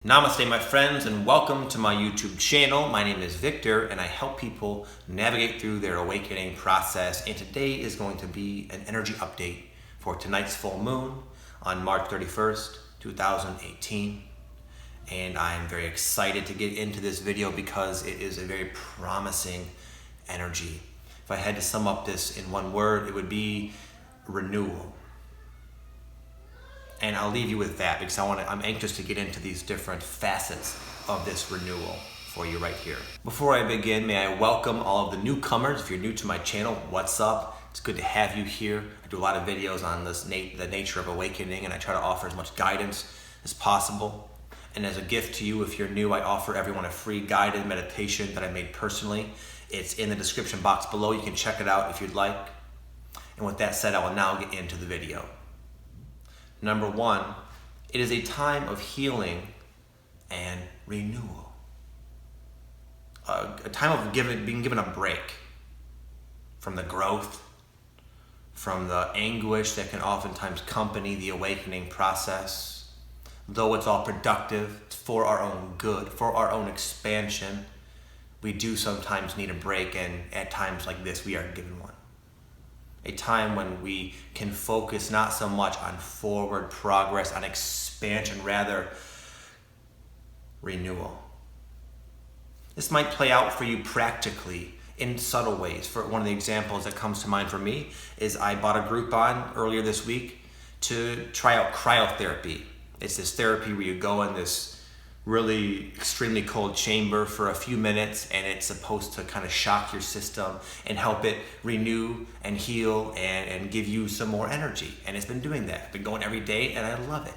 Namaste, my friends, and welcome to my YouTube channel. My name is Victor, and I help people navigate through their awakening process. And today is going to be an energy update for tonight's full moon on March 31st, 2018. And I'm very excited to get into this video because it is a very promising energy. If I had to sum up this in one word, it would be renewal. And I'll leave you with that because I'm anxious to get into these different facets of this renewal for you right here. Before I begin, may I welcome all of the newcomers. If you're new to my channel, what's up? It's good to have you here. I do a lot of videos on the nature of awakening, and I try to offer as much guidance as possible. And as a gift to you, if you're new, I offer everyone a free guided meditation that I made personally. It's in the description box below. You can check it out if you'd like. And with that said, I will now get into the video. Number one, it is a time of healing and renewal. A time of being given a break from the growth, from the anguish that can oftentimes accompany the awakening process. Though it's all productive, it's for our own good, for our own expansion, we do sometimes need a break, and at times like this, we are given one. A time when we can focus not so much on forward progress, on expansion, rather renewal. This might play out for you practically in subtle ways. For one of the examples that comes to mind for me is I bought a Groupon earlier this week to try out cryotherapy. It's this therapy where you go in this really extremely cold chamber for a few minutes, and it's supposed to kind of shock your system and help it renew and heal and give you some more energy. And it's been doing that. I've been going every day, and I love it.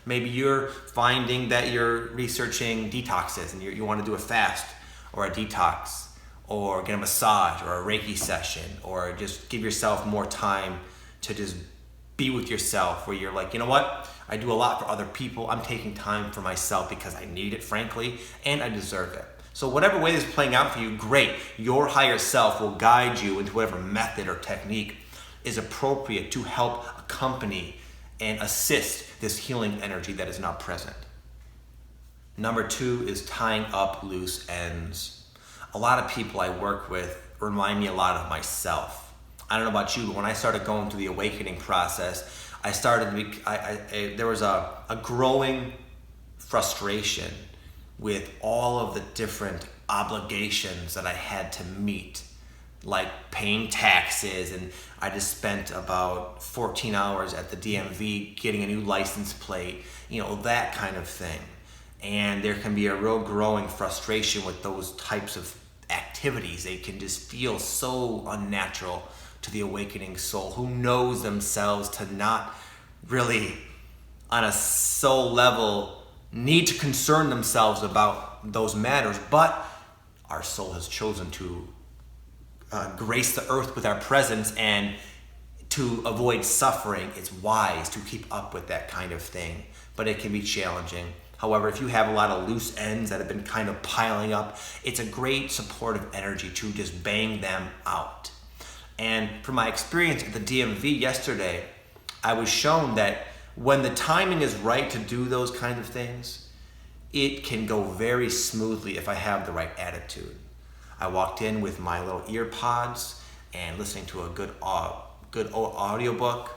Maybe you're finding that you're researching detoxes and you want to do a fast or a detox or get a massage or a Reiki session, or just give yourself more time to just be with yourself, where you're like, you know what? I do a lot for other people. I'm taking time for myself because I need it, frankly, and I deserve it. So whatever way this is playing out for you, great. Your higher self will guide you into whatever method or technique is appropriate to help accompany and assist this healing energy that is now present. Number two is tying up loose ends. A lot of people I work with remind me a lot of myself. I don't know about you, but when I started going through the awakening process, there was a growing frustration with all of the different obligations that I had to meet, like paying taxes, and I just spent about 14 hours at the DMV getting a new license plate, that kind of thing. And there can be a real growing frustration with those types of activities. They can just feel so unnatural to the awakening soul, who knows themselves to not really, on a soul level, need to concern themselves about those matters, but our soul has chosen to grace the earth with our presence, and to avoid suffering, it's wise to keep up with that kind of thing, but it can be challenging. However, if you have a lot of loose ends that have been kind of piling up, it's a great supportive energy to just bang them out. And from my experience at the DMV yesterday, I was shown that when the timing is right to do those kinds of things, it can go very smoothly if I have the right attitude. I walked in with my little ear pods and listening to a good audiobook,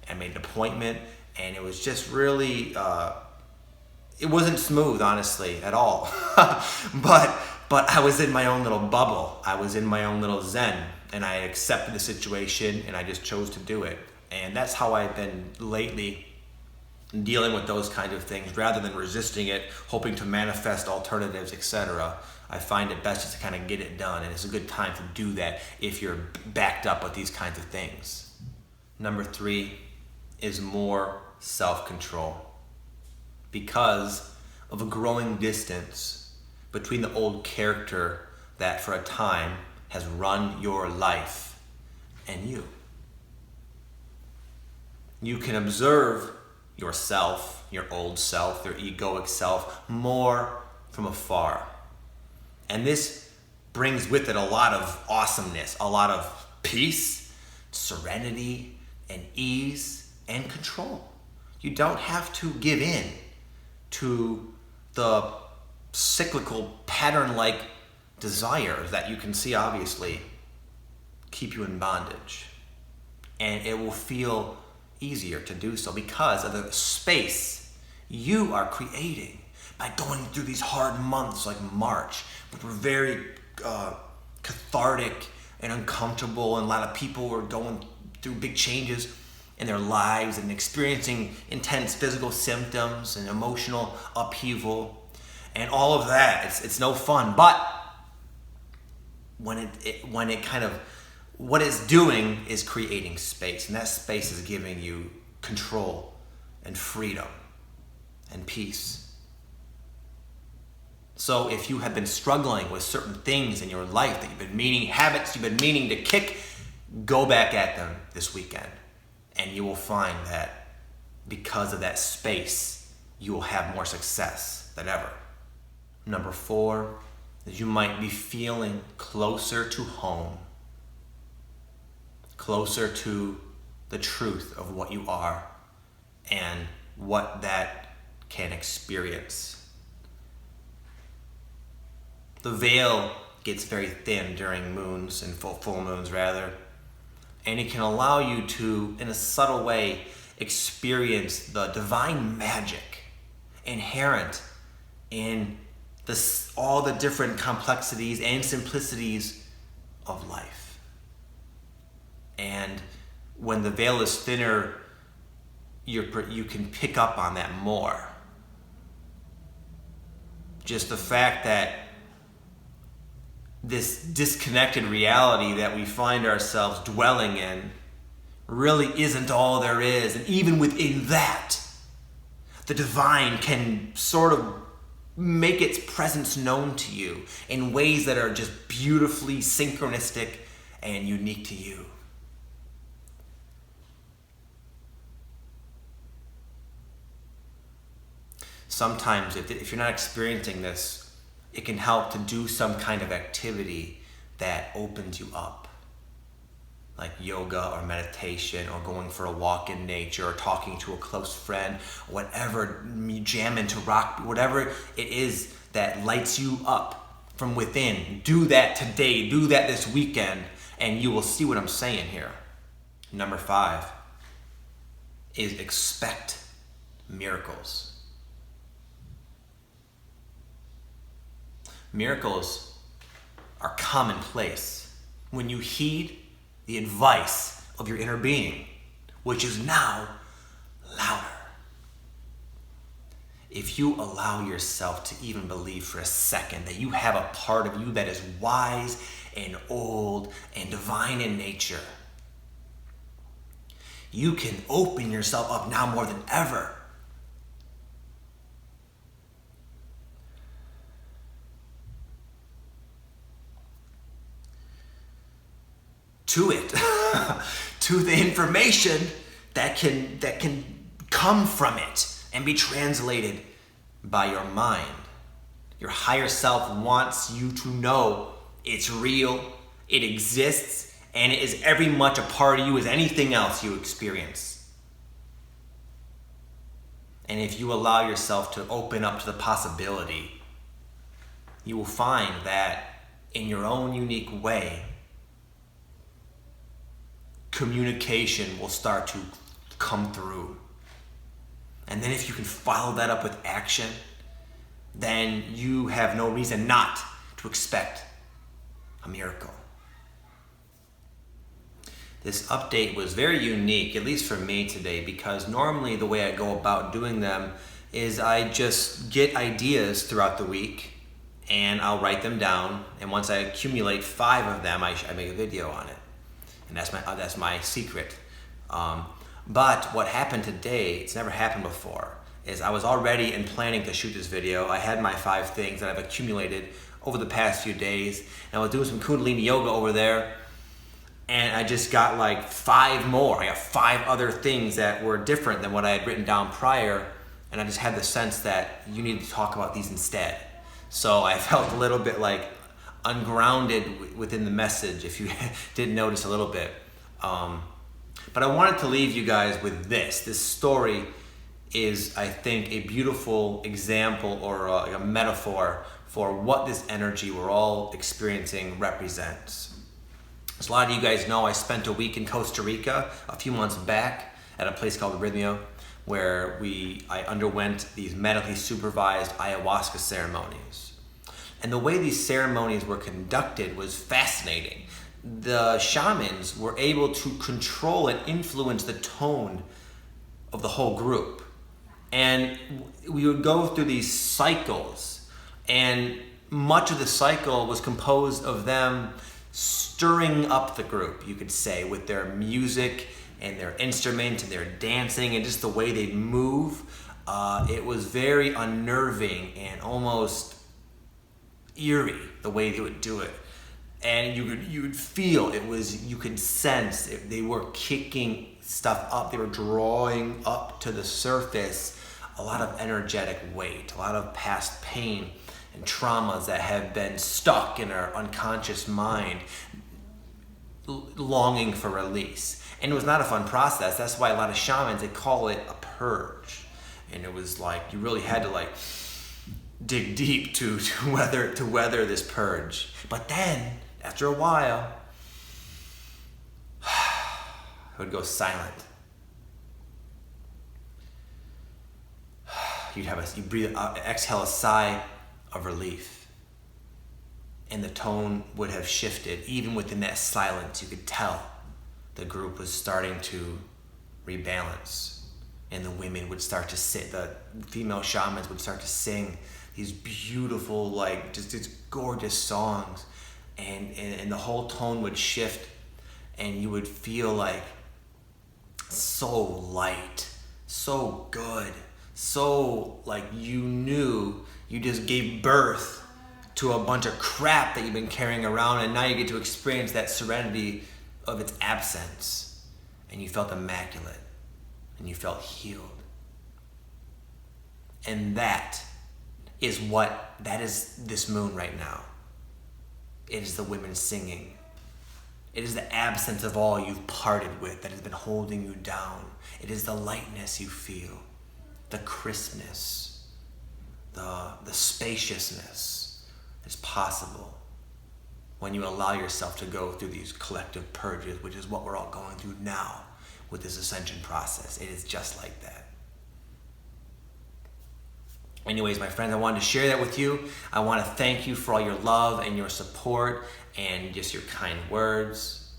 and made an appointment, and it was just really, it wasn't smooth, honestly, at all. But I was in my own little bubble. I was in my own little zen, and I accepted the situation, and I just chose to do it. And that's how I've been lately, dealing with those kind of things, rather than resisting it, hoping to manifest alternatives, etc. I find it best just to kind of get it done, and it's a good time to do that if you're backed up with these kinds of things. Number three is more self-control. Because of a growing distance between the old character that for a time has run your life and you. You can observe yourself, your old self, your egoic self, more from afar. And this brings with it a lot of awesomeness, a lot of peace, serenity, and ease, and control. You don't have to give in to the cyclical pattern-like desires that you can see obviously keep you in bondage. And it will feel easier to do so because of the space you are creating by going through these hard months like March, which were very cathartic and uncomfortable, and a lot of people were going through big changes in their lives and experiencing intense physical symptoms and emotional upheaval and all of that. It's no fun, but when it kind of, what it's doing is creating space, and that space is giving you control and freedom and peace. So if you have been struggling with certain things in your life that habits you've been meaning to kick, go back at them this weekend. And you will find that because of that space, you will have more success than ever. Number 4 is you might be feeling closer to home, closer to the truth of what you are and what that can experience. The veil gets very thin during moons and full moons rather, and it can allow you to, in a subtle way, experience the divine magic inherent in all the different complexities and simplicities of life. And when the veil is thinner, you can pick up on that more. Just the fact that this disconnected reality that we find ourselves dwelling in really isn't all there is. And even within that, the divine can sort of make its presence known to you in ways that are just beautifully synchronistic and unique to you. Sometimes if you're not experiencing this, it can help to do some kind of activity that opens you up, like yoga or meditation or going for a walk in nature or talking to a close friend, whatever, jamming to rock, whatever it is that lights you up from within. Do that today, do that this weekend, and you will see what I'm saying here. Number 5 is expect miracles. Miracles are commonplace when you heed the advice of your inner being, which is now louder. If you allow yourself to even believe for a second that you have a part of you that is wise and old and divine in nature, you can open yourself up now more than ever to it, to the information that can come from it and be translated by your mind. Your higher self wants you to know it's real, it exists, and it is every much a part of you as anything else you experience. And if you allow yourself to open up to the possibility, you will find that in your own unique way, communication will start to come through. And then if you can follow that up with action, then you have no reason not to expect a miracle. This update was very unique, at least for me today, because normally the way I go about doing them is I just get ideas throughout the week and I'll write them down, and once I accumulate 5 of them, I make a video on it. And that's my secret. But what happened today, it's never happened before, is I was already planning to shoot this video. I had my 5 things that I've accumulated over the past few days, and I was doing some Kundalini yoga over there, and I just got like 5 more. I got 5 other things that were different than what I had written down prior, and I just had the sense that you need to talk about these instead. So I felt a little bit like ungrounded within the message, if you didn't notice a little bit. But I wanted to leave you guys with this story is, I think, a beautiful example or a metaphor for what this energy we're all experiencing represents. As a lot of you guys know, I spent a week in Costa Rica a few months back at a place called Renewal, where I underwent these medically supervised ayahuasca ceremonies. And the way these ceremonies were conducted was fascinating. The shamans were able to control and influence the tone of the whole group. And we would go through these cycles, and much of the cycle was composed of them stirring up the group, you could say, with their music and their instrument and their dancing and just the way they'd move. It was very unnerving and almost eerie the way they would do it. And you would feel you could sense they were kicking stuff up. They were drawing up to the surface a lot of energetic weight, a lot of past pain and traumas that have been stuck in our unconscious mind, longing for release. And it was not a fun process. That's why a lot of shamans, they call it a purge. And it was like you really had to dig deep to weather this purge. But then after a while, it would go silent. You'd breathe out, exhale a sigh of relief, and the tone would have shifted. Even within that silence, you could tell the group was starting to rebalance, and the women would start to sit. The female shamans would start to sing these beautiful, just these gorgeous songs, and the whole tone would shift, and you would feel so light, so good, so you knew you just gave birth to a bunch of crap that you've been carrying around, and now you get to experience that serenity of its absence, and you felt immaculate, and you felt healed. And that is this moon right now. It is the women singing. It is the absence of all you've parted with that has been holding you down. It is the lightness you feel, the crispness, the spaciousness that's possible when you allow yourself to go through these collective purges, which is what we're all going through now with this ascension process. It is just like that. Anyways, my friends, I wanted to share that with you. I want to thank you for all your love and your support and just your kind words.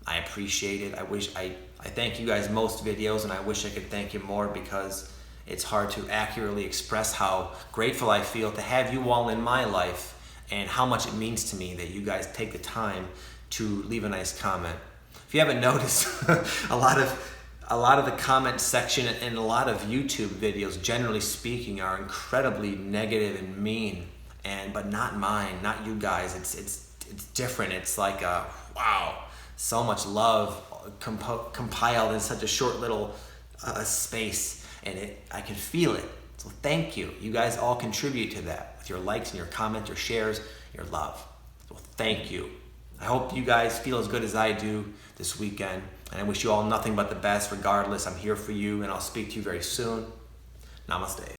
I appreciate it. I thank you guys most videos, and I wish I could thank you more, because it's hard to accurately express how grateful I feel to have you all in my life and how much it means to me that you guys take the time to leave a nice comment. If you haven't noticed, a lot of the comment section and a lot of YouTube videos, generally speaking, are incredibly negative and mean, but not mine, not you guys. It's different. It's wow, so much love compiled in such a short little space, and I can feel it. So thank you. You guys all contribute to that with your likes and your comments, your shares, your love. So thank you. I hope you guys feel as good as I do this weekend, and I wish you all nothing but the best. Regardless, I'm here for you, and I'll speak to you very soon. Namaste.